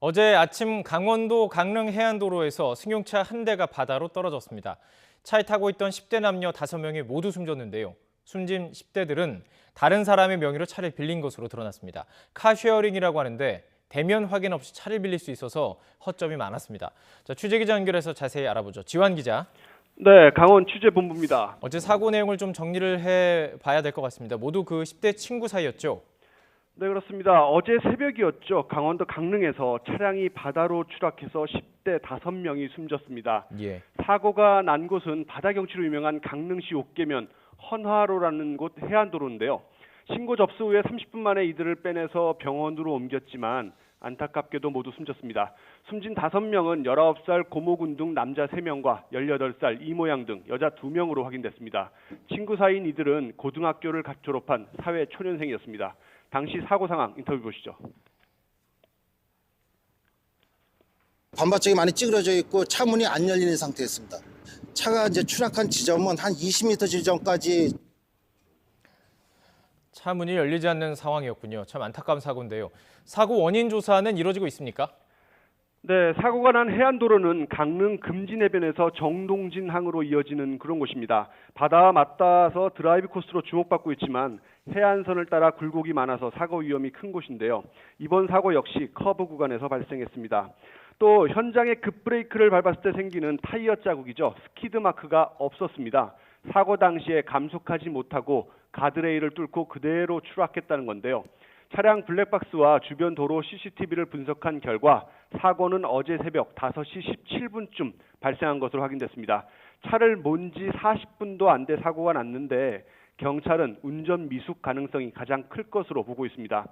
어제 아침 강원도 강릉 해안도로에서 승용차 한 대가 바다로 떨어졌습니다. 차에 타고 있던 10대 남녀 5명이 모두 숨졌는데요. 숨진 10대들은 다른 사람의 명의로 차를 빌린 것으로 드러났습니다. 카쉐어링이라고 하는데 대면 확인 없이 차를 빌릴 수 있어서 허점이 많았습니다. 취재기자 연결해서 자세히 알아보죠. 지환 기자. 네, 강원 취재본부입니다. 어제 사고 내용을 좀 정리를 해봐야 될 것 같습니다. 모두 그 10대 친구 사이였죠? 네, 그렇습니다. 어제 새벽이었죠. 강원도 강릉에서 차량이 바다로 추락해서 10대 5명이 숨졌습니다. 예. 사고가 난 곳은 바다 경치로 유명한 강릉시 옥계면 헌화로라는 곳 해안도로인데요. 신고 접수 후에 30분 만에 이들을 빼내서 병원으로 옮겼지만 안타깝게도 모두 숨졌습니다. 숨진 5명은 19살 고모군등 남자 3명과 18살 이모양 등 여자 2명으로 확인됐습니다. 친구 사이인 이들은 고등학교를 졸업한 사회 초년생이었습니다. 당시 사고 상황 인터뷰 보시죠. 반바짝이 많이 찌그러져 있고 차 문이 안 열리는 상태였습니다. 차가 이제 추락한 지점은 한 20m 지점까지. 차 문이 열리지 않는 상황이었군요. 참 안타까운 사고인데요. 사고 원인 조사는 이루어지고 있습니까? 네, 사고가 난 해안도로는 강릉 금진해변에서 정동진항으로 이어지는 그런 곳입니다. 바다와 맞닿아서 드라이브 코스로 주목받고 있지만 해안선을 따라 굴곡이 많아서 사고 위험이 큰 곳인데요. 이번 사고 역시 커브 구간에서 발생했습니다. 또 현장에 급브레이크를 밟았을 때 생기는 타이어 자국이죠. 스키드 마크가 없었습니다. 사고 당시에 감속하지 못하고 가드레일을 뚫고 그대로 추락했다는 건데요. 차량 블랙박스와 주변 도로 CCTV를 분석한 결과 사고는 어제 새벽 5시 17분쯤 발생한 것으로 확인됐습니다. 차를 몬 지 40분도 안 돼 사고가 났는데 경찰은 운전 미숙 가능성이 가장 클 것으로 보고 있습니다.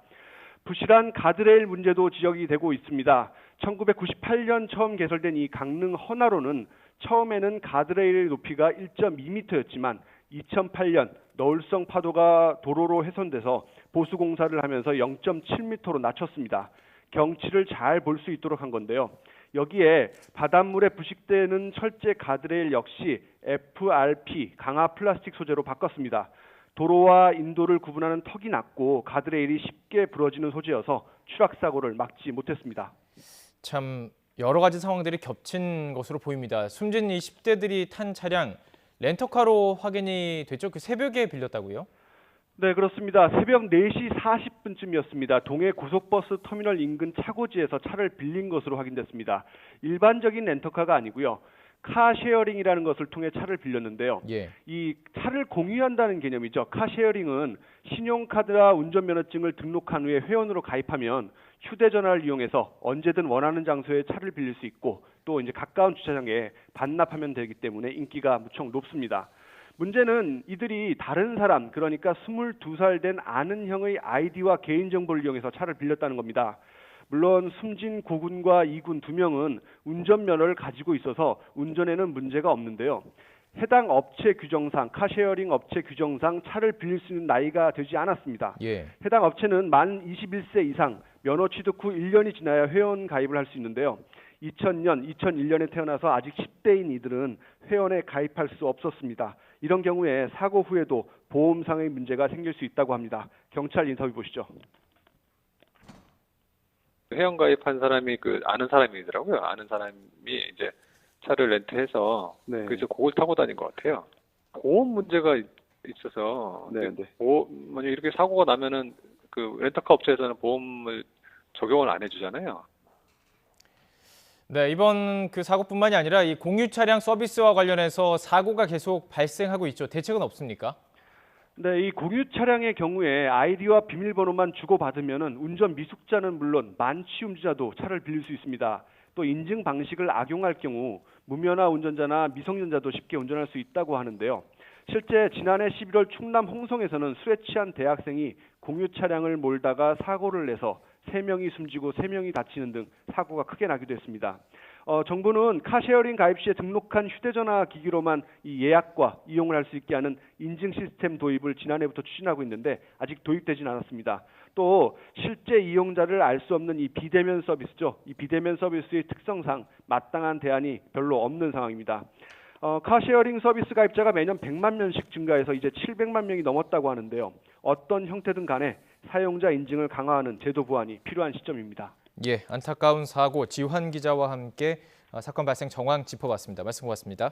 부실한 가드레일 문제도 지적이 되고 있습니다. 1998년 처음 개설된 이 강릉 헌화로는 처음에는 가드레일 높이가 1.2m였지만 2008년 너울성 파도가 도로로 훼손돼서 보수 공사를 하면서 0.7m로 낮췄습니다. 경치를 잘 볼 수 있도록 한 건데요. 여기에 바닷물에 부식되는 철제 가드레일 역시 FRP 강화 플라스틱 소재로 바꿨습니다. 도로와 인도를 구분하는 턱이 낮고 가드레일이 쉽게 부러지는 소재여서 추락 사고를 막지 못했습니다. 참 여러 가지 상황들이 겹친 것으로 보입니다. 숨진 이 10대들이 탄 차량 렌터카로 확인이 됐죠? 그 새벽에 빌렸다고요? 네, 그렇습니다. 새벽 4시 40분쯤이었습니다. 동해 고속버스 터미널 인근 차고지에서 차를 빌린 것으로 확인됐습니다. 일반적인 렌터카가 아니고요. 카쉐어링이라는 것을 통해 차를 빌렸는데요. 예. 이 차를 공유한다는 개념이죠. 카쉐어링은 신용카드와 운전면허증을 등록한 후에 회원으로 가입하면 휴대전화를 이용해서 언제든 원하는 장소에 차를 빌릴 수 있고 또 이제 가까운 주차장에 반납하면 되기 때문에 인기가 무척 높습니다. 문제는 이들이 다른 사람, 그러니까 22살 된 아는 형의 아이디와 개인정보를 이용해서 차를 빌렸다는 겁니다. 물론 숨진 고군과 이군 2명은 운전면허를 가지고 있어서 운전에는 문제가 없는데요. 해당 업체 규정상, 카쉐어링 업체 규정상 차를 빌릴 수 있는 나이가 되지 않았습니다. 예. 해당 업체는 만 21세 이상 면허 취득 후 1년이 지나야 회원 가입을 할 수 있는데요. 2000년, 2001년에 태어나서 아직 10대인 이들은 회원에 가입할 수 없었습니다. 이런 경우에 사고 후에도 보험상의 문제가 생길 수 있다고 합니다. 경찰 인터뷰 보시죠. 회원 가입한 사람이 아는 사람이더라고요. 아는 사람이 이제 차를 렌트해서 네. 그래서 그걸 타고 다닌 것 같아요. 보험 문제가 있어서 네. 만약 이렇게 사고가 나면은 그 렌터카 업체에서는 보험을 적용을 안 해주잖아요. 네, 이번 그 사고뿐만이 아니라 이 공유 차량 서비스와 관련해서 사고가 계속 발생하고 있죠. 대책은 없습니까? 네, 이 공유 차량의 경우에 아이디와 비밀번호만 주고받으면 운전 미숙자는 물론 만취음주자도 차를 빌릴 수 있습니다. 또 인증 방식을 악용할 경우 무면허 운전자나 미성년자도 쉽게 운전할 수 있다고 하는데요. 실제 지난해 11월 충남 홍성에서는 술에 취한 대학생이 공유 차량을 몰다가 사고를 내서 3명이 숨지고 3명이 다치는 등 사고가 크게 나기도 했습니다. 정부는 카쉐어링 가입 시에 등록한 휴대전화 기기로만 이 예약과 이용을 할 수 있게 하는 인증 시스템 도입을 지난해부터 추진하고 있는데 아직 도입되진 않았습니다. 또 실제 이용자를 알 수 없는 이 비대면 서비스죠. 이 비대면 서비스의 특성상 마땅한 대안이 별로 없는 상황입니다. 카쉐어링 서비스 가입자가 매년 100만 명씩 증가해서 이제 700만 명이 넘었다고 하는데요. 어떤 형태든 간에 사용자 인증을 강화하는 제도 보완이 필요한 시점입니다. 예, 안타까운 사고 지환 기자와 함께 사건 발생 정황 짚어봤습니다. 말씀 고맙습니다.